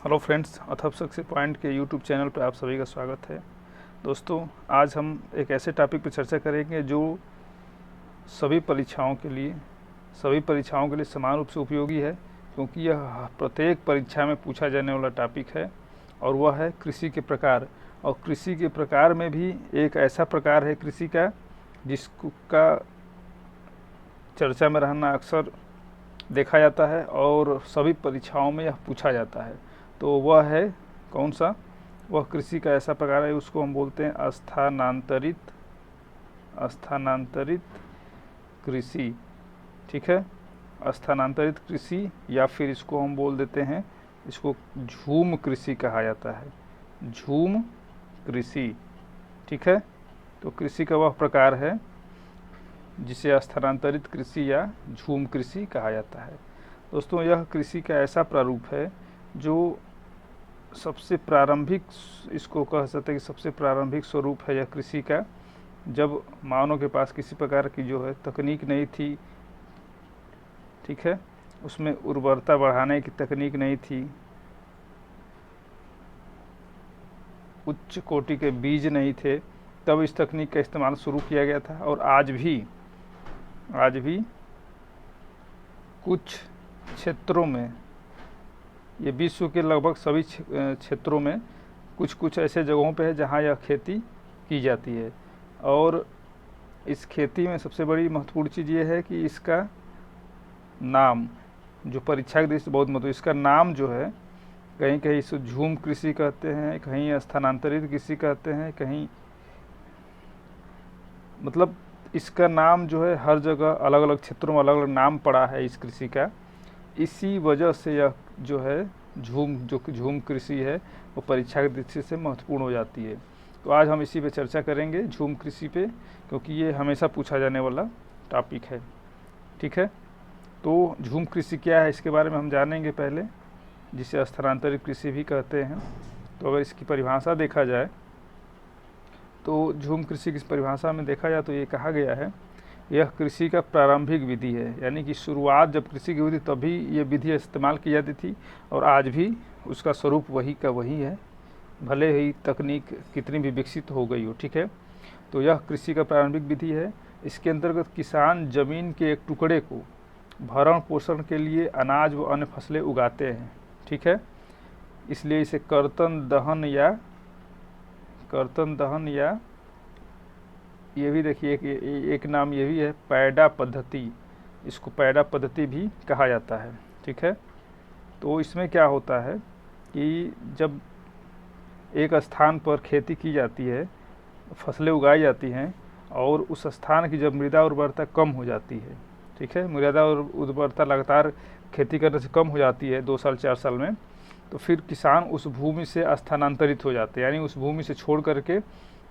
Hello friends, अथव success point के YouTube channel पर आप सभी का स्वागत है। दोस्तों, आज हम एक ऐसे टॉपिक पर चर्चा करेंगे जो सभी परीक्षाओं के लिए समान रूप से उपयोगी है, क्योंकि यह प्रत्येक परीक्षा में पूछा जाने वाला टॉपिक है और वह है कृषि के प्रकार। और कृषि के प्रकार में भी एक ऐसा प्रकार है कृषि का जिसका चर्चा में रहना अक्सर देखा जाता है और सभी परीक्षाओं में यह पूछा जाता है। तो वह है कौन सा? वह कृषि का ऐसा प्रकार है, उसको हम बोलते हैं स्थानांतरित कृषि। ठीक है, स्थानांतरित कृषि, या फिर इसको हम बोल देते हैं, इसको झूम कृषि कहा जाता है। झूम कृषि। ठीक है, तो कृषि का वह प्रकार है जिसे स्थानांतरित कृषि या झूम कृषि कहा जाता है। दोस्तों, यह कृषि का ऐसा प्रारूप है जो सबसे प्रारंभिक, इसको कह सकते हैं कि सबसे प्रारंभिक स्वरूप है यह कृषि का, जब मानव के पास किसी प्रकार की जो है तकनीक नहीं थी। ठीक है, उसमें उर्वरता बढ़ाने की तकनीक नहीं थी, उच्च कोटि के बीज नहीं थे, तब इस तकनीक का इस्तेमाल शुरू किया गया था। और आज भी कुछ क्षेत्रों में, ये विश्व के लगभग सभी क्षेत्रों में कुछ ऐसे जगहों पे है जहाँ यह खेती की जाती है। और इस खेती में सबसे बड़ी महत्वपूर्ण चीज़ ये है कि इसका नाम, जो परीक्षा की दृष्टि से बहुत महत्व, इसका नाम जो है, कहीं कहीं इसे झूम कृषि कहते हैं, कहीं स्थानांतरित कृषि कहते हैं, कहीं मतलब इसका नाम जो है हर जगह अलग अलग क्षेत्रों में अलग अलग नाम पड़ा है इस कृषि का। इसी वजह से यह जो है झूम कृषि है वो परीक्षा की दृष्टि से महत्वपूर्ण हो जाती है। तो आज हम इसी पे चर्चा करेंगे, झूम कृषि पे, क्योंकि ये हमेशा पूछा जाने वाला टॉपिक है। ठीक है, तो झूम कृषि क्या है इसके बारे में हम जानेंगे पहले, जिसे स्थानांतरित कृषि भी कहते हैं। तो अगर इसकी परिभाषा देखा जाए तो झूम कृषि की परिभाषा में देखा जाए तो ये कहा गया है, यह कृषि का प्रारंभिक विधि है। यानी कि शुरुआत जब कृषि की हुई थी तभी ये विधि इस्तेमाल की जाती थी और आज भी उसका स्वरूप वही का वही है, भले ही तकनीक कितनी भी विकसित हो गई हो। ठीक है, तो यह कृषि का प्रारंभिक विधि है। इसके अंतर्गत किसान जमीन के एक टुकड़े को भरण पोषण के लिए अनाज व अन्य फसलें उगाते हैं। ठीक है, इसलिए इसे कर्तन दहन या ये भी देखिए एक नाम ये भी है, पैडा पद्धति। इसको पैडा पद्धति भी कहा जाता है। ठीक है, तो इसमें क्या होता है कि जब एक स्थान पर खेती की जाती है, फसलें उगाई जाती हैं और उस स्थान की जब मृदा उर्वरता कम हो जाती है, ठीक है, मृदा उर्वरता लगातार खेती करने से कम हो जाती है 2 साल 4 साल में, तो फिर किसान उस भूमि से स्थानांतरित हो जाते हैं। यानी उस भूमि से छोड़ करके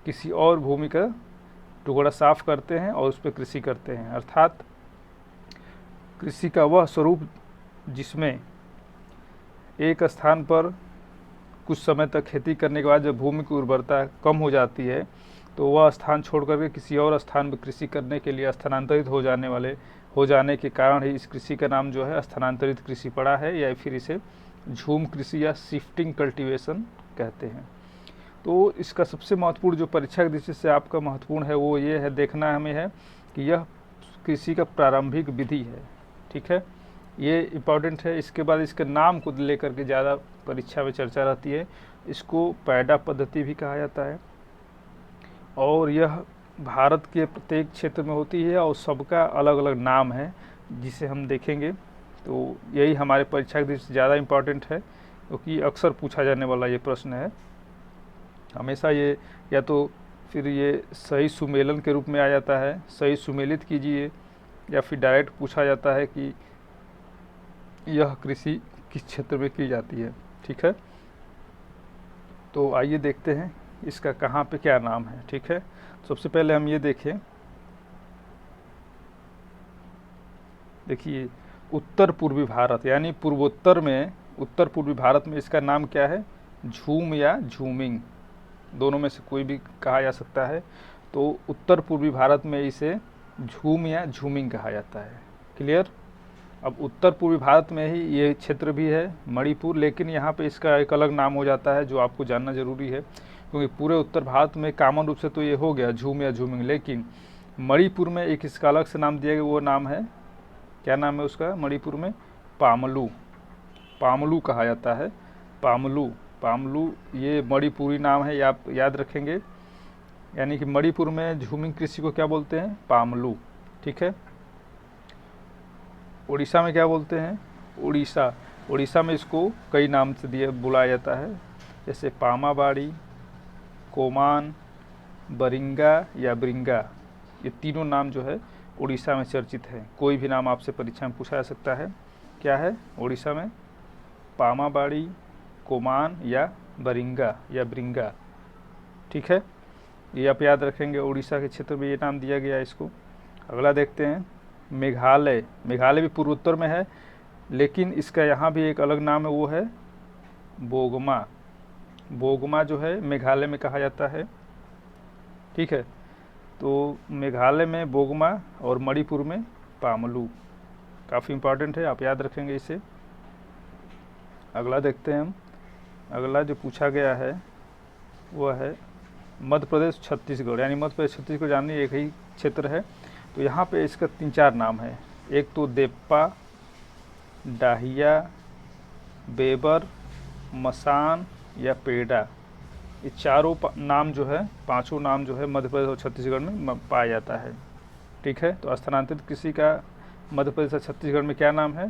किसी और भूमि का टुकड़ा साफ करते हैं और उस पर कृषि करते हैं। अर्थात कृषि का वह स्वरूप जिसमें एक स्थान पर कुछ समय तक खेती करने के बाद जब भूमि की उर्वरता कम हो जाती है तो वह स्थान छोड़ करके किसी और स्थान पर कृषि करने के लिए स्थानांतरित हो जाने के कारण ही इस कृषि का नाम जो है स्थानांतरित कृषि पड़ा है, या फिर इसे झूम कृषि या शिफ्टिंग कल्टीवेशन कहते हैं। तो इसका सबसे महत्वपूर्ण जो परीक्षा की दृष्टि से आपका महत्वपूर्ण है वो ये है, देखना हमें है कि यह कृषि का प्रारंभिक विधि है। ठीक है, ये इम्पॉर्टेंट है। इसके बाद इसके नाम को लेकर के ज़्यादा परीक्षा में चर्चा रहती है। इसको पैडा पद्धति भी कहा जाता है और यह भारत के प्रत्येक क्षेत्र में होती है और सबका अलग अलग नाम है जिसे हम देखेंगे। तो यही हमारे परीक्षा की दृष्टि से ज़्यादा इम्पॉर्टेंट है, क्योंकि अक्सर पूछा जाने वाला ये प्रश्न है हमेशा। ये या तो फिर ये सही सुमेलन के रूप में आ जाता है, सही सुमेलित कीजिए, या फिर डायरेक्ट पूछा जाता है कि यह कृषि किस क्षेत्र में की जाती है। ठीक है, तो आइए देखते हैं इसका कहाँ पे क्या नाम है। ठीक है, सबसे पहले हम ये देखें, देखिए उत्तर पूर्वी भारत यानी पूर्वोत्तर में, उत्तर पूर्वी भारत में इसका नाम क्या है? झूम या झूमिंग, दोनों में से कोई भी कहा जा सकता है। तो उत्तर पूर्वी भारत में इसे झूम या झूमिंग कहा जाता है। क्लियर? अब उत्तर पूर्वी भारत में ही ये क्षेत्र भी है मणिपुर, लेकिन यहाँ पे इसका एक अलग नाम हो जाता है जो आपको जानना ज़रूरी है, क्योंकि पूरे उत्तर भारत में कॉमन रूप से तो ये हो गया झूम या झूमिंग, लेकिन मणिपुर में एक इसका अलग से नाम दिया गया, वो नाम है, क्या नाम है उसका मणिपुर में? पामलू। पामलू कहा जाता है, पामलू। पामलू ये मणिपुरी नाम है, आप याद रखेंगे। यानी कि मणिपुर में झूमिंग कृषि को क्या बोलते हैं? पामलू। ठीक है। उड़ीसा में क्या बोलते हैं? उड़ीसा। उड़ीसा में इसको कई नाम से दिए बुलाया जाता है, जैसे पामाबाड़ी, कोमान, बरिंगा या ब्रिंगा। ये तीनों नाम जो है उड़ीसा में चर्चित है। कोई भी नाम आपसे परीक्षा में पूछा जा सकता है। क्या है उड़ीसा में? पामाबाड़ी, कोमान या बरिंगा या ब्रिंगा। ठीक है, ये आप याद रखेंगे। उड़ीसा के क्षेत्र में ये नाम दिया गया है इसको। अगला देखते हैं मेघालय। मेघालय भी पूर्वोत्तर में है, लेकिन इसका यहाँ भी एक अलग नाम है, वो है बोगमा। बोगमा जो है मेघालय में कहा जाता है। ठीक है, तो मेघालय में बोगमा और मणिपुर में पामलू। काफ़ी इम्पॉर्टेंट है, आप याद रखेंगे इसे। अगला देखते हैं हम। अगला जो पूछा गया है वह है मध्य प्रदेश छत्तीसगढ़। यानी मध्य प्रदेश छत्तीसगढ़ जाननी एक ही क्षेत्र है, तो यहाँ पे इसका 3-4 नाम है। एक तो देप्पा, डाहिया, बेबर, मसान या पेड़ा। ये चारों नाम जो है, पांचों नाम जो है मध्य प्रदेश और छत्तीसगढ़ में पाया जाता है। ठीक है, तो स्थानांतरित कृषि का मध्य प्रदेश और छत्तीसगढ़ में क्या नाम है?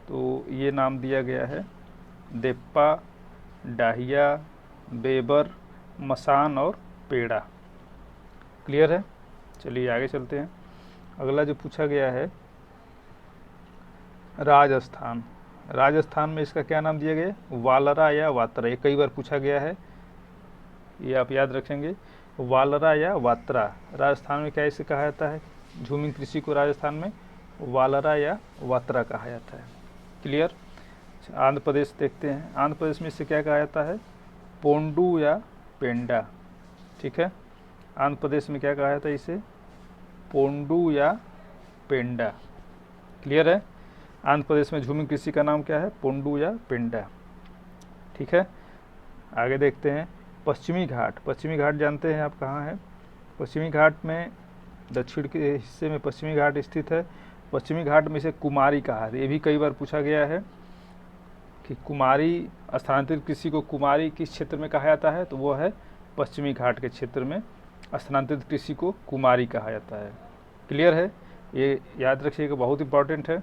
तो ये नाम दिया गया है देप्पा, डाहिया, बेबर, मसान और पेड़ा। क्लियर है? चलिए आगे चलते हैं। अगला जो पूछा गया है राजस्थान। राजस्थान में इसका क्या नाम दिया गया? वालरा या वात्रा। ये कई बार पूछा गया है, ये आप याद रखेंगे, वालरा या वात्रा। राजस्थान में क्या इसे कहा जाता है? झूमिंग कृषि को राजस्थान में वालरा या वात्रा कहा जाता है। क्लियर? आंध्र प्रदेश देखते हैं। आंध्र प्रदेश में इसे क्या कहा जाता है? पोंडू या पेंडा। ठीक है, आंध्र प्रदेश में क्या कहा जाता है इसे? पोंडू या पेंडा। क्लियर है? आंध्र प्रदेश में झूमिंग कृषि का नाम क्या है? पोंडू या पेंडा। ठीक है, आगे देखते हैं पश्चिमी घाट। पश्चिमी घाट जानते हैं आप कहाँ है? पश्चिमी घाट में दक्षिण के हिस्से में पश्चिमी घाट स्थित है। पश्चिमी घाट में से कुमारी कहा है। ये भी कई बार पूछा गया है कि कुमारी, स्थानांतरित कृषि को कुमारी किस क्षेत्र में कहा जाता है? तो वो है पश्चिमी घाट के क्षेत्र में स्थानांतरित कृषि को कुमारी कहा जाता है। क्लियर है? ये याद रखिएगा, बहुत इंपॉर्टेंट है।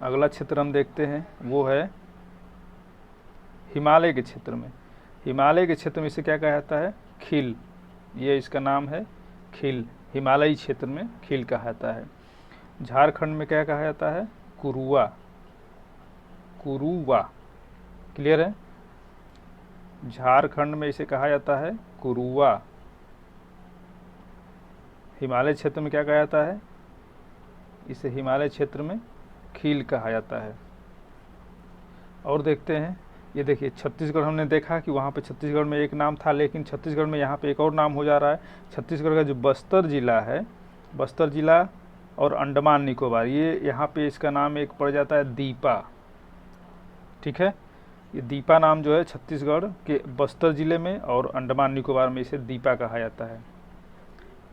अगला क्षेत्र हम देखते हैं, वो है हिमालय के क्षेत्र में। हिमालय के क्षेत्र में इसे क्या कहा जाता है? खील। ये इसका नाम है खील। हिमालयी क्षेत्र में खील कहा जाता है। झारखंड में क्या कहा जाता है? कुरुआ। कुरुआ। क्लियर है? झारखंड में इसे कहा जाता है कुरुआ। हिमालय क्षेत्र में क्या कहा जाता है? इसे हिमालय क्षेत्र में खील कहा जाता है। और देखते हैं, ये देखिए छत्तीसगढ़, हमने देखा कि वहाँ पे छत्तीसगढ़ में एक नाम था, लेकिन छत्तीसगढ़ में यहाँ पे एक और नाम हो जा रहा है। छत्तीसगढ़ का जो बस्तर जिला है, बस्तर जिला और अंडमान निकोबार, ये यहाँ पे इसका नाम एक पड़ जाता है दीपा। ठीक है, ये दीपा नाम जो है छत्तीसगढ़ के बस्तर जिले में और अंडमान निकोबार में इसे दीपा कहा जाता है।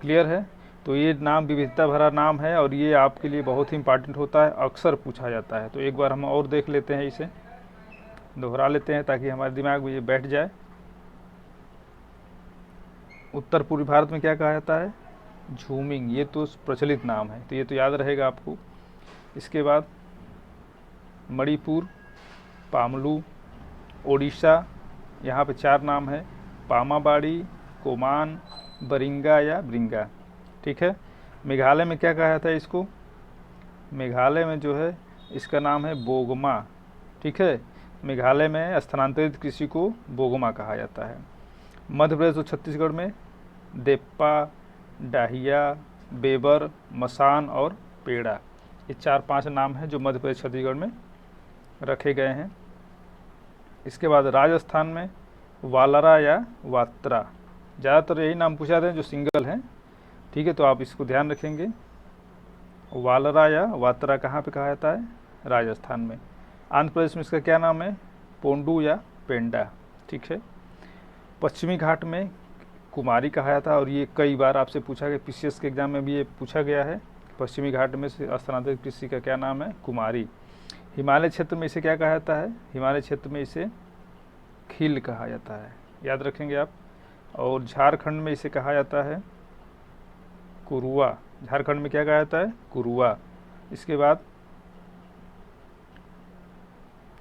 क्लियर है? तो ये नाम विविधता भरा नाम है और ये आपके लिए बहुत ही इंपॉर्टेंट होता है, अक्सर पूछा जाता है। तो एक बार हम और देख लेते हैं, इसे दोहरा लेते हैं ताकि हमारे दिमाग में ये बैठ जाए। उत्तर पूर्वी भारत में क्या कहा जाता है? झूमिंग। ये तो प्रचलित नाम है, तो ये तो याद रहेगा आपको। इसके बाद मणिपुर, पामलू, ओडिशा, यहाँ पे 4 नाम है, पामाबाड़ी, कोमान, बरिंगा या ब्रिंगा। ठीक है, मेघालय में क्या कहा जाता है इसको? मेघालय में जो है इसका नाम है बोगमा। ठीक है, मेघालय में स्थानांतरित कृषि को बोगमा कहा जाता है। मध्य प्रदेश और छत्तीसगढ़ में देप्पा, डाहिया, बेबर, मसान और पेड़ा। ये 4-5 नाम हैं जो मध्य प्रदेश छत्तीसगढ़ में रखे गए हैं। इसके बाद राजस्थान में वालरा या वात्रा। ज़्यादातर यही नाम पूछा जाते हैं जो सिंगल हैं। ठीक है, तो आप इसको ध्यान रखेंगे। वालरा या वातरा कहाँ पे कहा जाता है? राजस्थान में। आंध्र प्रदेश में इसका क्या नाम है? पोंडू या पेंडा। ठीक है। पश्चिमी घाट में कुमारी कहा जाता है, और ये कई बार आपसे पूछा गया, पीसीएस के एग्जाम में भी ये पूछा गया है। पश्चिमी घाट में से स्थानांतरित कृषि का क्या नाम है? कुमारी। हिमालय क्षेत्र में इसे क्या कहा जाता है? हिमालय क्षेत्र में इसे खील कहा जाता है, याद रखेंगे आप। और झारखंड में इसे कहा जाता है कुरुआ। झारखंड में क्या कहा जाता है? कुरुआ। इसके बाद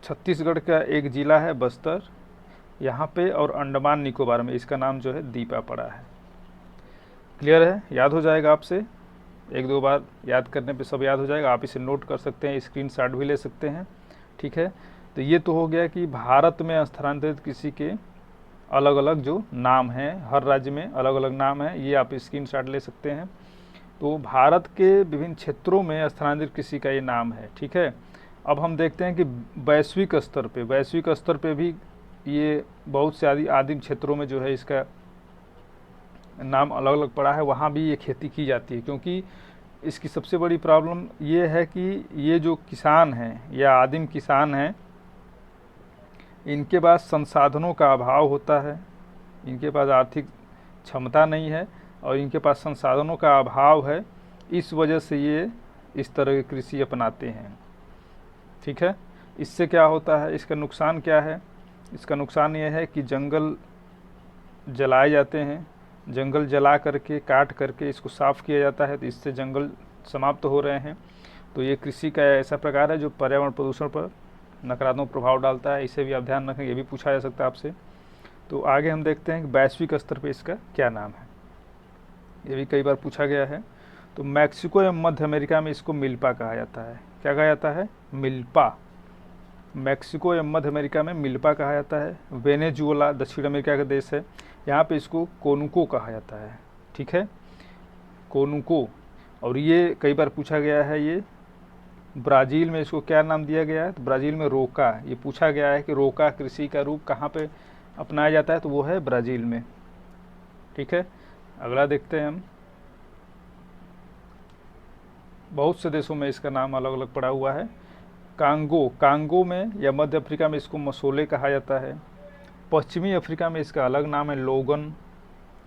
छत्तीसगढ़ का एक जिला है बस्तर, यहाँ पे, और अंडमान निकोबार में इसका नाम जो है दीपा पड़ा है। क्लियर है? याद हो जाएगा आपसे, एक दो बार याद करने पे सब याद हो जाएगा। आप इसे नोट कर सकते हैं, स्क्रीनशॉट भी ले सकते हैं। ठीक है। तो ये तो हो गया कि भारत में स्थानांतरित कृषि के अलग अलग जो नाम हैं, हर राज्य में अलग अलग नाम है, ये आप स्क्रीनशॉट ले सकते हैं। तो भारत के विभिन्न क्षेत्रों में स्थानांतरित कृषि का ये नाम है। ठीक है। अब हम देखते हैं कि वैश्विक स्तर पे भी ये बहुत से आदिम क्षेत्रों में जो है इसका नाम अलग अलग पड़ा है, वहाँ भी ये खेती की जाती है। क्योंकि इसकी सबसे बड़ी प्रॉब्लम ये है कि ये जो किसान हैं या आदिम किसान हैं, इनके पास संसाधनों का अभाव होता है, इनके पास आर्थिक क्षमता नहीं है और इनके पास संसाधनों का अभाव है। इस वजह से ये इस तरह की कृषि अपनाते हैं। ठीक है। इससे क्या होता है? इसका नुकसान क्या है? इसका नुकसान ये है कि जंगल जलाए जाते हैं, जंगल जला करके काट करके इसको साफ़ किया जाता है, तो इससे जंगल समाप्त हो रहे हैं। तो ये कृषि का ऐसा प्रकार है जो पर्यावरण प्रदूषण पर नकारात्मक प्रभाव डालता है। इसे भी आप ध्यान रखें, ये भी पूछा जा सकता है आपसे। तो आगे हम देखते हैं कि वैश्विक स्तर पर इसका क्या नाम है, ये भी कई बार पूछा गया है। तो मैक्सिको एवं मध्य अमेरिका में इसको मिल्पा कहा जाता है। क्या कहा जाता है? मिल्पा। मैक्सिको एवं मध्य अमेरिका में मिल्पा कहा जाता है। वेनेजुएला दक्षिण अमेरिका का देश है, यहाँ पे इसको कोनुको कहा जाता है। ठीक है, कोनुको। और ये कई बार पूछा गया है, ये ब्राज़ील में इसको क्या नाम दिया गया है? तो ब्राज़ील में रोका। ये पूछा गया है कि रोका कृषि का रूप कहाँ पे अपनाया जाता है, तो वो है ब्राज़ील में। ठीक है। अगला देखते हैं हम। बहुत से देशों में इसका नाम अलग अलग पड़ा हुआ है। कांगो में या मध्य अफ्रीका में इसको मसोले कहा जाता है। पश्चिमी अफ्रीका में इसका अलग नाम है लोगन।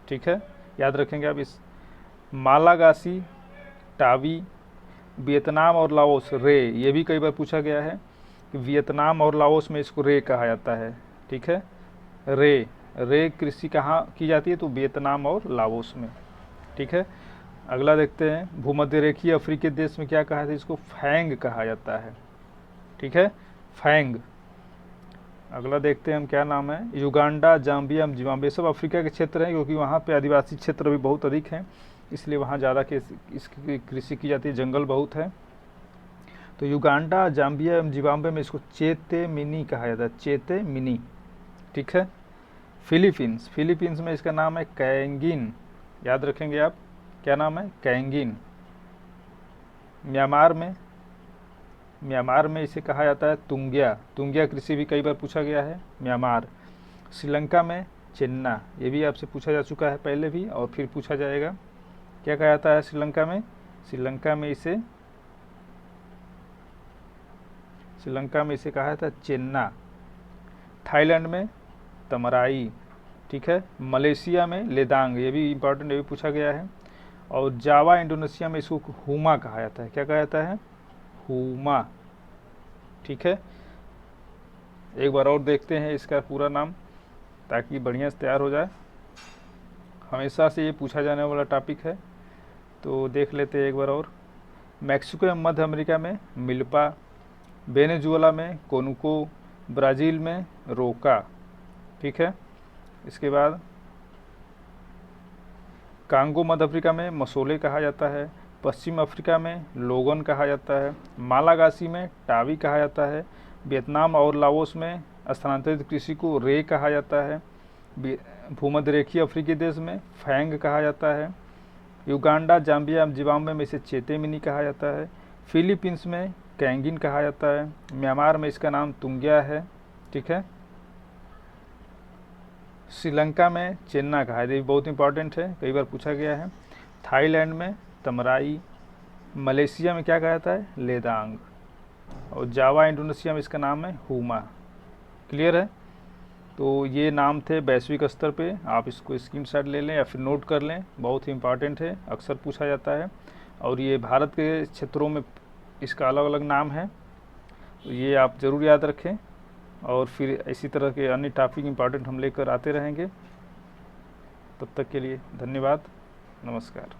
ठीक है, याद रखेंगे आप इस। मालागासी, टावी, वियतनाम और लाओस रे, ये भी कई बार पूछा गया है कि वियतनाम और लाओस में इसको रे कहा जाता है। ठीक है, रे कृषि कहाँ की जाती है? तो वियतनाम और लाओस में। ठीक है। अगला देखते हैं। भूमध्य रेखीय अफ्रीकी देश में क्या कहा था? इसको फैंग कहा जाता है। ठीक है, फैंग। अगला देखते हैं हम, क्या नाम है? युगांडा, जाम्बिया, जिम्बाब्वे, सब अफ्रीका के क्षेत्र हैं, क्योंकि वहाँ पे आदिवासी क्षेत्र भी बहुत अधिक हैं, इसलिए वहाँ ज़्यादा इसकी कृषि की जाती है, जंगल बहुत है। तो युगांडा, जाम्बिया एवं जिम्बाब्वे में इसको चेते मिनी कहा जाता है, चेते मिनी। ठीक है। फिलीपींस में इसका नाम है कैंगिन, याद रखेंगे आप, क्या नाम है? कैंगिन। म्यांमार में इसे कहा जाता है तुंगिया कृषि भी कई बार पूछा गया है, म्यांमार। श्रीलंका में चेन्ना, ये भी आपसे पूछा जा चुका है पहले भी और फिर पूछा जाएगा। क्या कहा जाता है श्रीलंका में? श्रीलंका में इसे कहा जाता है चेन्ना। थाईलैंड में तमराई। ठीक है। मलेशिया में लेदांग, ये भी इम्पोर्टेंट, ये भी पूछा गया है। और जावा इंडोनेशिया में इसको हुमा कहा जाता है। क्या कहा जाता है? हुमा। ठीक है। एक बार और देखते हैं इसका पूरा नाम, ताकि बढ़िया से तैयार हो जाए। हमेशा से ये पूछा जाने वाला टॉपिक है, तो देख लेते हैं एक बार और। मैक्सिको एवं मध्य अमेरिका में मिल्पा, वेनेजुएला में कोनुको, ब्राज़ील में रोका। ठीक है। इसके बाद कांगो मध्य अफ्रीका में मसोले कहा जाता है। पश्चिम अफ्रीका में लोगन कहा जाता है। मालागासी में टावी कहा जाता है। वियतनाम और लाओस में स्थानांतरित कृषि को रे कहा जाता है। भूमध्य रेखीय अफ्रीकी देश में फैंग कहा जाता है। युगांडा, जाम्बिया, जिम्बाब्वे में इसे चेते मिनी कहा जाता है। फिलीपींस में कैंगिन कहा जाता है। म्यांमार में इसका नाम तुंगिया है। ठीक है। श्रीलंका में चेन्ना कहा है, ये बहुत इंपॉर्टेंट है, कई बार पूछा गया है। थाईलैंड में तमराई, मलेशिया में क्या कहा जाता है, लेदांग। और जावा इंडोनेशिया में इसका नाम है हुमा। क्लियर है। तो ये नाम थे वैश्विक स्तर पे, आप इसको स्क्रीनशॉट ले लें या फिर नोट कर लें, बहुत ही इम्पॉर्टेंट है, अक्सर पूछा जाता है। और ये भारत के क्षेत्रों में इसका अलग अलग नाम है, तो ये आप ज़रूर याद रखें। और फिर इसी तरह के अन्य टॉपिक इम्पॉर्टेंट हम लेकर आते रहेंगे। तब तक के लिए धन्यवाद, नमस्कार।